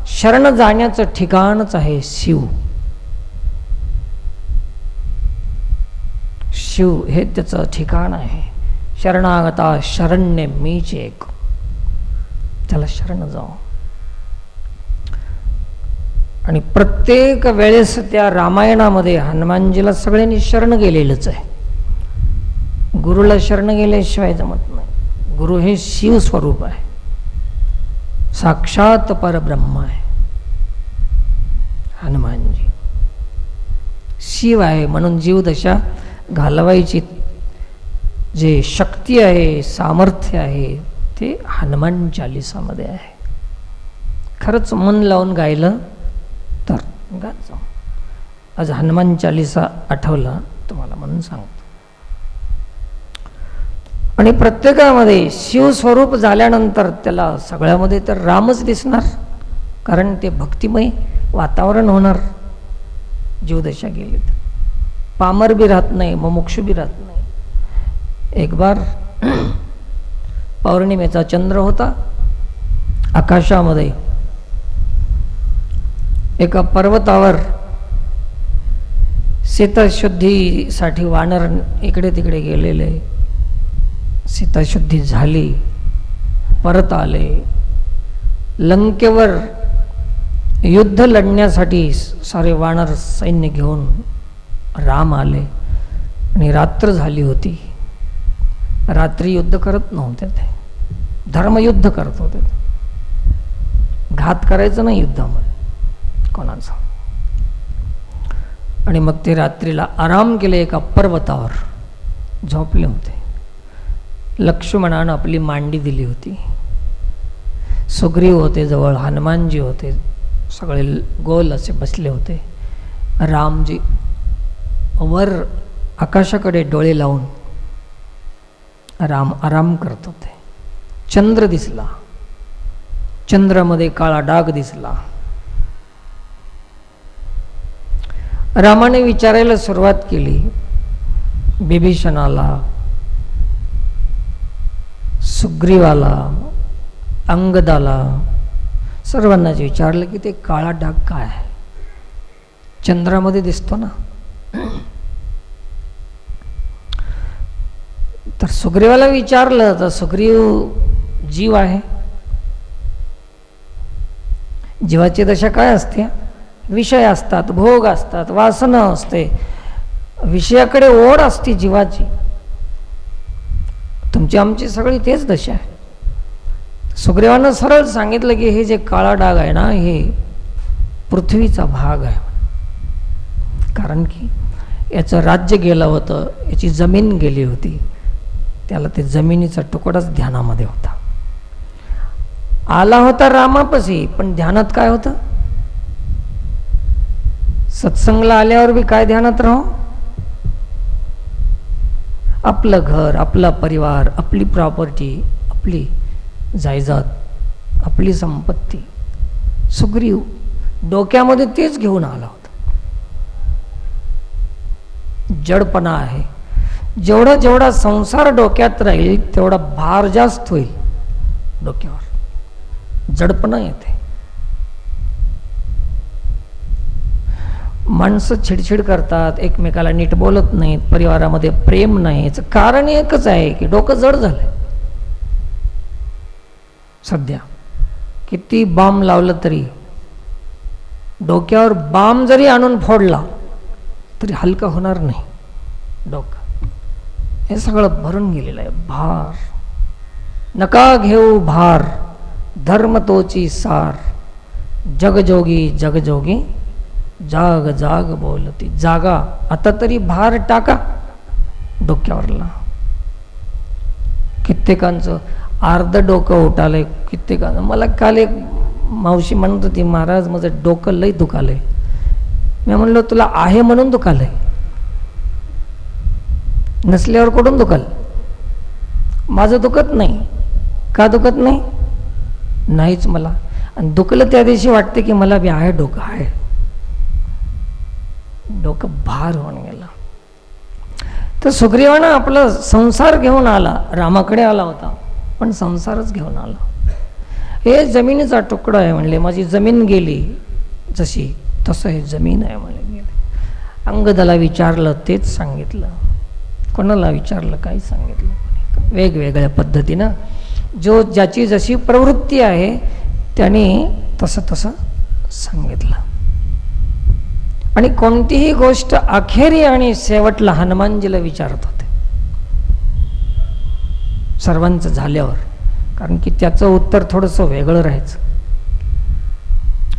शरण जाण्याचं ठिकाणच आहे शिव. शिव हे त्याचं ठिकाण आहे. शरणागता शरण्य मीच एक, त्याला शरण जाऊ. आणि प्रत्येक वेळेस त्या रामायणामध्ये हनुमानजीला सगळ्यांनी शरण गेलेलंच आहे. गुरुला शरण गेल्याशिवाय जमत नाही. गुरु हे शिव स्वरूप आहे, साक्षात परब्रह्म आहे. हनुमानजी शिव आहे म्हणून जीवदशा घालवायची जे शक्ती आहे, सामर्थ्य आहे, ते हनुमान चालिसामध्ये आहे. खरंच मन लावून गायलं तर गात जाऊ. आज हनुमान चालिसा आठवला तुम्हाला म्हणून सांगतो. आणि प्रत्येकामध्ये शिवस्वरूप झाल्यानंतर त्याला सगळ्यामध्ये तर रामच दिसणार, कारण ते भक्तिमय वातावरण होणार. जीवदशा गेली तर पामर बी राहत नाही, मुमुक्षु बी राहत नाही. एक बार पौर्णिमेचा चंद्र होता. आकाशामध्ये एका पर्वतावर सीताशुद्धीसाठी वानर इकडे तिकडे गेलेले. सीताशुद्धी झाली, परत आले. लंकेवर युद्ध लढण्यासाठी सारे वानर सैन्य घेऊन राम आले. आणि रात्र झाली होती. रात्री युद्ध करत नव्हते, ते धर्मयुद्ध करत होते. घात करायचं नाही युद्धामध्ये कोणाचा. आणि मग ते रात्रीला आराम केले, एका पर्वतावर झोपले होते. लक्ष्मणानं आपली मांडी दिली होती. सुग्रीव होते जवळ, हनुमानजी होते, सगळे गोल असे बसले होते. रामजी वर आकाशाकडे डोळे लावून राम आराम करत होते. चंद्र दिसला, चंद्रामध्ये काळा डाग दिसला. रामाने विचारायला सुरुवात केली. बिभीषणाला, सुग्रीवाला, अंगदाला, सर्वांनाच विचारलं की ते काळा डाग काय आहे. चंद्रामध्ये दिसतो ना. तर सुग्रीवाला विचारलं तर सुग्रीव जीव आहे. जीवाची दशा काय असते? विषय असतात, भोग असतात, वासना असते, विषयाकडे ओढ असते जीवाची. तुमची आमची सगळी तेच दशा आहे. सुग्रीवानं सरळ सांगितलं की हे जे काळा डाग आहे ना, हे पृथ्वीचा भाग आहे. कारण की याचं राज्य गेलं होतं, याची जमीन गेली होती. त्याला ते जमिनीचा तुकडाच ध्यानामध्ये होता. आला होता रामापाशी, पण ध्यानात काय होतं? सत्संगला आल्यावर बी काय ध्यानात राहो? आपलं घर, आपला परिवार, आपली प्रॉपर्टी, आपली जायदाद, आपली संपत्ती. सुग्रीव डोक्यामध्ये तेच घेऊन आला होता. जडपणा आहे. जेवढा जेवढा संसार डोक्यात राहील तेवढा भार जास्त होईल डोक्यावर. जडपणा येते. माणसं चिडचिड करतात, एकमेकाला नीट बोलत नाहीत, परिवारामध्ये प्रेम नाही. याचं कारण एकच आहे की डोकं जड झालंय. सध्या किती बाम लावलं तरी, डोक्यावर बाम जरी आणून फोडला तरी हलका होणार नाही डोकं. हे सगळं भरून गेलेलं आहे. भार नका घेऊ भार, धर्म तोची सार. जगजोगी जगजोगी, जाग जाग बोलती. जागा, आता तरी भार टाका डोक्यावरला. कित्येकांचं अर्ध डोकं उठालंय. कित्येकांचं, मला काल एक मावशी म्हणत होती, महाराज माझं डोकं लय दुखालंय. मी म्हणलो तुला आहे म्हणून दुखालंय, नसल्यावर कुठून दुखाल? माझं दुखत नाही. का दुखत नाही? नाहीच मला. आणि दुखलं त्या दिवशी वाटते की मला बी आहे, डोकं आहे. डोकं भार होऊन गेलं. तर सुग्रीवानं आपला संसार घेऊन आला. रामाकडे आला होता पण संसारच घेऊन आला. हे जमिनीचा तुकडा आहे म्हणले. माझी जमीन गेली जशी तसं हे जमीन आहे म्हणले. अंगदाला विचारलं, तेच सांगितलं. कोणाला विचारलं काही सांगितलं वेगवेगळ्या पद्धतीनं ज्याची जशी प्रवृत्ती आहे त्याने तसं तसं सांगितलं. आणि कोणतीही गोष्ट अखेरी आणि शेवटला हनुमानजीला विचारत होते सर्वांचं झाल्यावर, कारण की त्याचं उत्तर थोडंसं वेगळं राहायचं.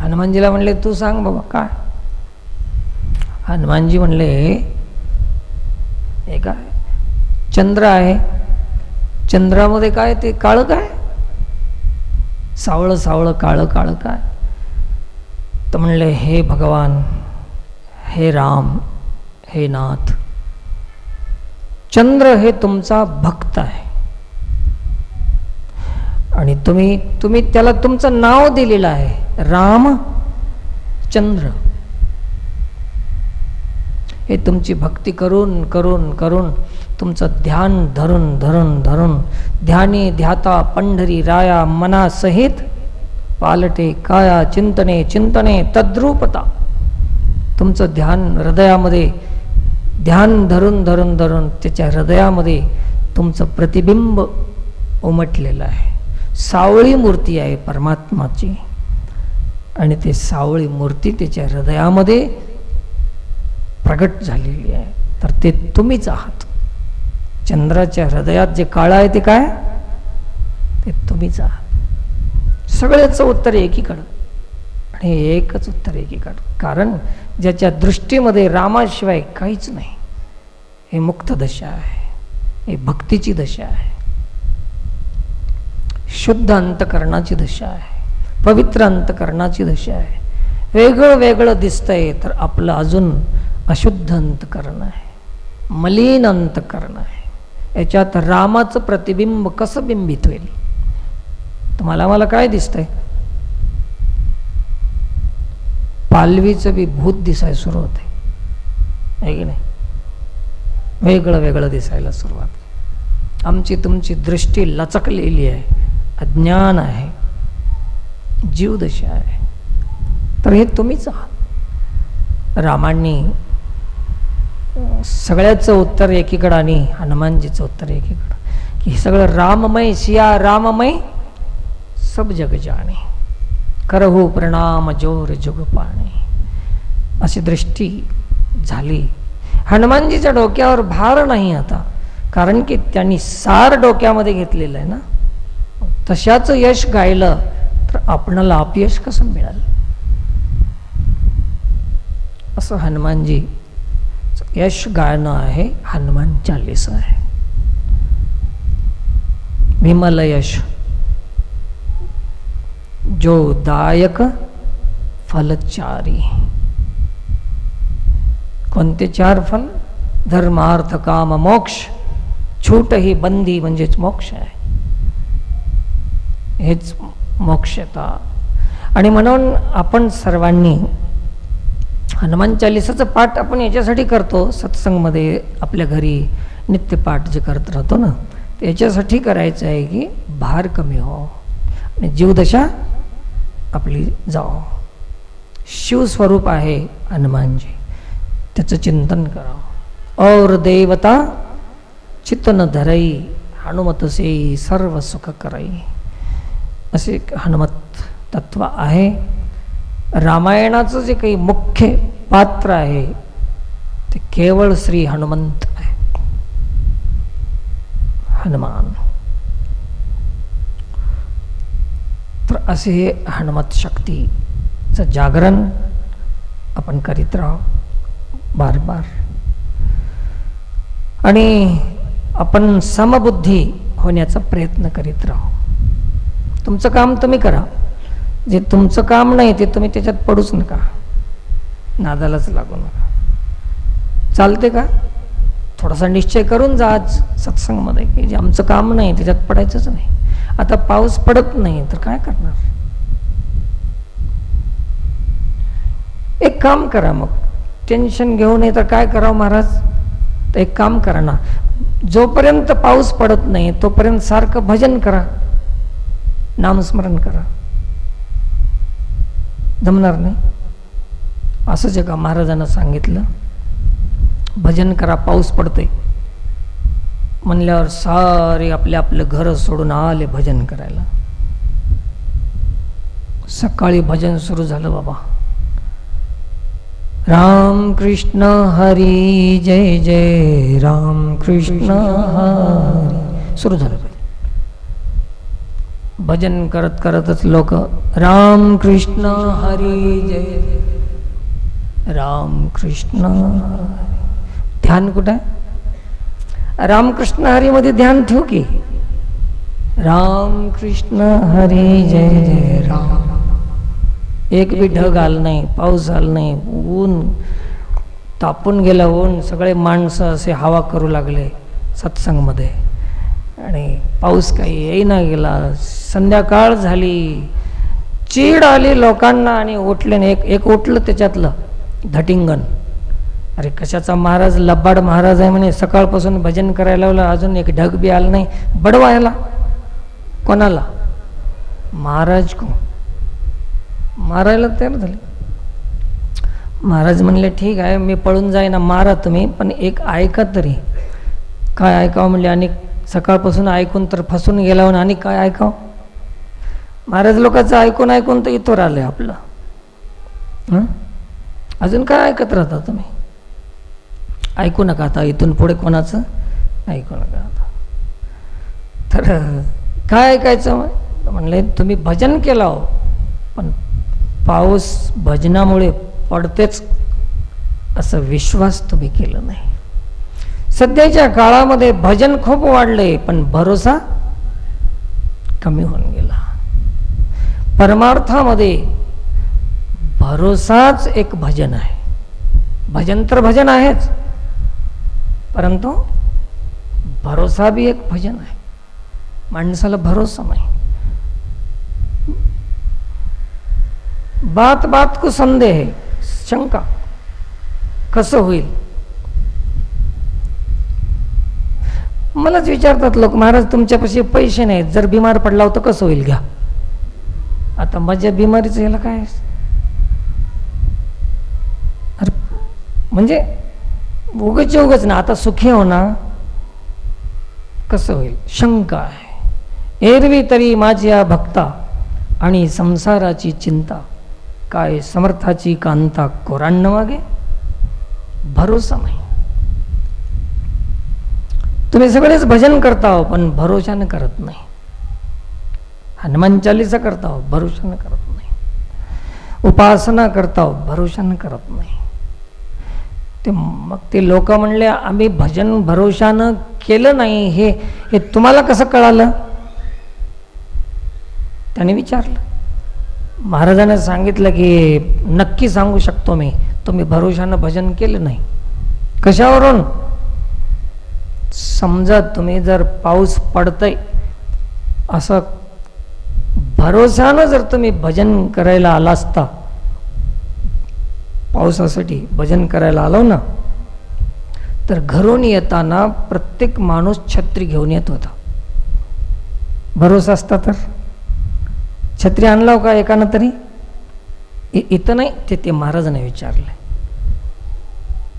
हनुमानजीला म्हणले तू सांग बाबा काय. हनुमानजी म्हणले हे काय चंद्र आहे, चंद्रामध्ये काय ते काळं काय, सावळं सावळं काळं काळं काय. तर म्हणले हे भगवान, हे राम, हे नाथ, चंद्र हे तुमचा भक्त आहे आणि तुम्ही त्याला तुमचं नाव दिलेलं आहे राम चंद्र. हे तुमची भक्ती करून करून करून तुमचं ध्यान धरून धरून धरून ध्यानी ध्याता पंढरी राया मनासहित पालटे काया चिंतने चिंतने तद्रूपता. तुमचं ध्यान हृदयामध्ये ध्यान धरून धरून धरून त्याच्या हृदयामध्ये तुमचं प्रतिबिंब उमटलेलं आहे. सावळी मूर्ती आहे परमात्माची आणि ते सावळी मूर्ती त्याच्या हृदयामध्ये प्रगट झालेली आहे. तर ते तुम्हीच आहात. चंद्राच्या हृदयात जे काळं आहे ते काय, ते तुम्हीच आहात. सगळ्याचं उत्तर एकीकडं आणि एकच उत्तर एकीकडं. कारण ज्याच्या दृष्टीमध्ये रामाशिवाय काहीच नाही, हे मुक्त दशा आहे, हे भक्तीची दशा आहे, शुद्ध अंतकरणाची दशा आहे, पवित्र अंतकरणाची दशा आहे. वेगळं वेगळं दिसतंय तर आपलं अजून अशुद्ध अंतकरण आहे, मलिन अंतकरण आहे. याच्यात रामाचं प्रतिबिंब कसं बिंबित होईल. तुम्हाला मला काय दिसतंय, पालवीचं बी भूत दिसायला सुरू होते आहे की नाही. वेगळं वेगळं दिसायला सुरुवात. आमची तुमची दृष्टी लचकलेली आहे, अज्ञान आहे, जीवदशा आहे. तर हे तुम्हीच आहात. रामांनी सगळ्याचं उत्तर एकीकडं आणि हनुमानजीचं उत्तर एकीकडं, की हे सगळं राममय, सिया राममय सब जग जाणे, करहु प्रणाम जोर जुग पाणे. अशी दृष्टी झाली. हनुमानजीच्या डोक्यावर भार नाही आता, कारण की त्यांनी सार डोक्यामध्ये घेतलेलं आहे ना. तशाचं यश गायलं तर आपणाला अपयश कसं मिळालं. असं हनुमानजी यश गाणं आहे, हनुमान चालीसा आहे. विमल यश जो दायक फलचारी. कोणते चार फल, धर्मार्थ काम मोक्ष. छूट ही बंदी म्हणजेच मोक्ष आहे, हेच मोक्षता. आणि म्हणून आपण सर्वांनी हनुमान चालिसाचं पाठ आपण याच्यासाठी करतो, सत्संगमध्ये आपल्या घरी नित्यपाठ जे करत राहतो ना, याच्यासाठी करायचं आहे की भार कमी हो आणि जीवदशा आपली जाओ. शिवस्वरूप आहे हनुमानजी, त्याचं चिंतन करावं. और देवता चित्तन धरई, हनुमतसे सर्व सुख करई. असे हनुमत तत्व आहे. रामायणाचं जे काही मुख्य पात्र आहे ते केवळ श्री हनुमंत आहे, हनुमान. तर असे हे हनुमत शक्तीचं जागरण आपण करीत राहू बार बार. आणि आपण समबुद्धी होण्याचा प्रयत्न करीत राहू. तुमचं काम तुम्ही करा, जे तुमचं काम नाही ते तुम्ही त्याच्यात पडूच नका, नादालाच लागू नका. चालते का? थोडासा निश्चय करून जा आज सत्संगमध्ये की जे आमचं काम नाही त्याच्यात पडायचंच नाही. आता पाऊस पडत नाही तर काय करणार. एक काम करा, मग टेन्शन घेऊ नये तर काय करावं महाराज. तर एक काम करा ना, जोपर्यंत पाऊस पडत नाही तोपर्यंत सारखं भजन करा, नामस्मरण करा. जमणार नाही असंच एका महाराजांना सांगितलं, भजन करा, पाऊस पडतोय. म्हणल्यावर सारे आपलं घर सोडून आले भजन करायला. सकाळी भजन सुरू झालं बाबा. राम कृष्ण हरी जय जय राम कृष्ण हरी सुरू झालं. भजन करत करतच लोक राम कृष्ण हरी जय राम कृष्ण हरी. ध्यान कुठं आहे? रामकृष्ण हरी मध्ये ध्यान ठेव की. राम कृष्ण हरी जय जय राम. एक बी ढग आलं नाही, पाऊस आला नाही, ऊन तापून गेलं ऊन. सगळे माणसं असे हवा करू लागले सत्संगमध्ये आणि पाऊस काही येईना गेला. संध्याकाळ झाली, चीड आली लोकांना आणि उठले. एक उठलं त्याच्यातलं धटिंगण. अरे कशाचा महाराज, लबाड महाराज आहे म्हणे, सकाळपासून भजन करायला लावलं, अजून एक ढग बी आलं नाही. बडवायला कोणाला? महाराज को मारायला तयार झाले. महाराज म्हणले ठीक आहे मी पळून जाईना, मारा तुम्ही, पण एक ऐका तरी. काय ऐकावं म्हणले, आणि सकाळपासून ऐकून तर फसून गेला म्हणून आणि काय ऐकावं. महाराज लोकांचं ऐकून ऐकून तर इथवर आलंय आपलं. अजून काय ऐकत राहता तुम्ही? ऐकू नका आता, इथून पुढे कोणाचं ऐकू नका आता. तर काय ऐकायचं म्हणले, तुम्ही भजन केलं हो, पण पाऊस भजनामुळे पडतेच असं विश्वास तुम्ही केलं नाही. सध्याच्या काळामध्ये भजन खूप वाढले पण भरोसा कमी होऊन गेला. परमार्थामध्ये भरोसाच एक भजन आहे. भजन तर भजन आहेच, परंतु भरोसा भी एक भजन आहे. माणसाला भरोसा नाही. बात बात को संदेह, शंका, कसं होईल. मलाच विचारतात लोक, महाराज तुमच्यापाशी पैसे नाहीत, जर बिमार पडला होता कसं होईल घ्या. आता माझ्या बिमारीचं याला काय. अरे म्हणजे उगच ना, आता सुखी हो ना, कसं होईल शंका आहे. एरवी तरी माझ्या भक्ता आणि संसाराची चिंता, काय समर्थाची कांता कोरांन मागे. भरोसा नाही. तुम्ही सगळेच भजन करता हो पण भरोशाने करत नाही. हनुमान चालीसा करता हो, भरोशाने करत नाही. उपासना करता हो, भरोशाने करत नाही. मग ते लोक म्हणले आम्ही भजन भरोशानं केलं नाही, हे तुम्हाला कसं कळालं. त्याने विचारलं. महाराजांनी सांगितलं की नक्की सांगू शकतो मी, तुम्ही भरोशानं भजन केलं नाही. कशावरून? समजा तुम्ही जर पाऊस पडतय असं भरोशानं जर तुम्ही भजन करायला आला असता, पावसासाठी भजन करायला आलो ना, तर घरून येताना प्रत्येक माणूस छत्री घेऊन येत होता. भरोसा असता तर छत्री आणला का एकानं तरी. इथं नाही, ते महाराजांनी विचारलं.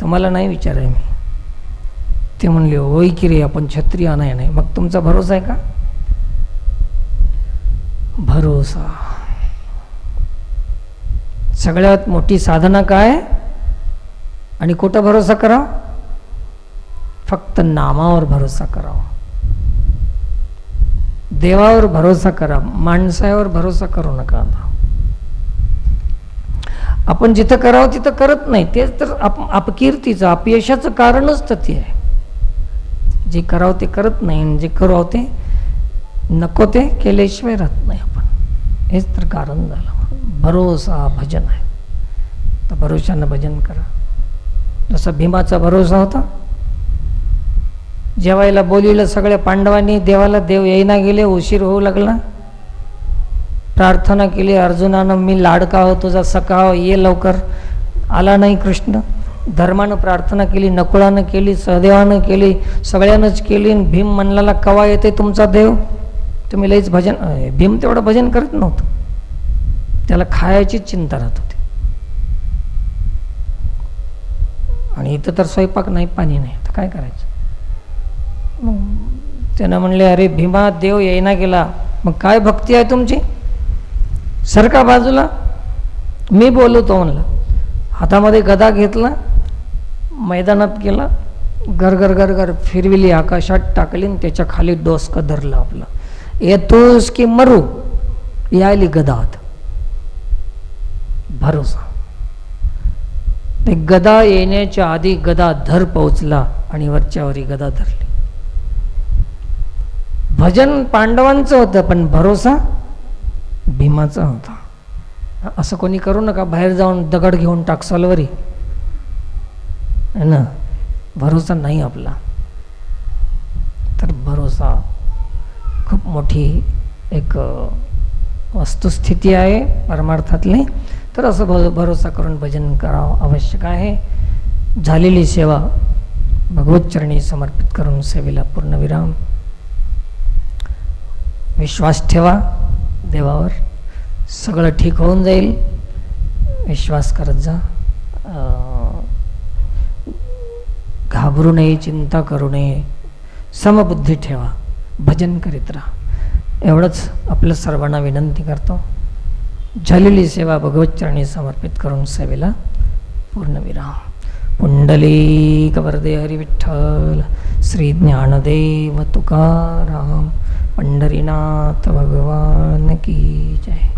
तुम्हाला नाही विचाराय मी. ते म्हणले होय की रे, आपण छत्री आणाय नाही. मग तुमचा भरोसा आहे का? भरोसा सगळ्यात मोठी साधना काय आणि कुठं भरोसा करावा? फक्त नामावर भरोसा करावा. देवावर भरोसा करा, माणसावर भरोसा करू नका. आता आपण जिथं करावं तिथं करत नाही, तेच तर अपकीर्तीचं अपयशाचं कारणच तर ते आहे. जे करावं ते करत नाही, जे करावं ते नको ते केल्याशिवाय राहत नाही आपण. हेच तर कारण झालं. भरोसा भजन आहे. तर भरोशानं भजन करा. जसा भीमाचा भरोसा होता. जेवायला बोलिलं सगळ्या पांडवांनी, देवाला देव येईना गेले, उशीर होऊ लागला. प्रार्थना केली अर्जुनानं, मी लाडका हो तुझा सखा हो, ये लवकर. आला नाही कृष्ण. धर्मानं प्रार्थना केली, नकुळानं केली, सहदेवानं केली, सगळ्यांनाच केली. भीम म्हणला कवा येते तुमचा देव, तुम्ही लईच भजन. भीम तेवढं भजन करत नव्हतं, त्याला खायचीच चिंता राहत होती. आणि इथं तर स्वयंपाक नाही, पाणी नाही, तर काय करायचं. मग त्यानं म्हणले, अरे भीमा, देव येईना गेला, मग काय भक्ती आहे तुमची? सरका बाजूला, मी बोलवतो म्हणलं. हातामध्ये गदा घेतला, मैदानात गेला, गरगर गरगर फिरविली, आकाशात टाकली आणि त्याच्या खाली डोसकं धरलं आपलं. येतोस की मरू, यायली गदात. भरोसा. ते गदा येण्याच्या आधी गदा धर पोहोचला आणि वरच्यावरी गदा धरली. भजन पांडवांचं होतं, पण भरोसा भीमाचा होता. असं कोणी करू नका, बाहेर जाऊन दगड घेऊन टाकसाल वरी ना, भरोसा नाही आपला. तर भरोसा खूप मोठी एक वस्तुस्थिती आहे परमार्थातली. तर असं भरोसा करून भजन करावं आवश्यक आहे. झालेली सेवा भगवतचरणी समर्पित करून सेवेला पूर्णविराम. विश्वास ठेवा देवावर, सगळं ठीक होऊन जाईल. विश्वास करत जा, घाबरू नये, चिंता करू नये, समबुद्धी ठेवा, भजन करीत राहा. एवढंच आपलं सर्वांना विनंती करतो. झालेली सेवा भगवतचरणी समर्पित करून सेवेला पूर्णविराम. पुंडलिक वरदे हरी विठ्ठल, श्री ज्ञानदेव तुकाराम, पंढरीनाथ भगवान की जय.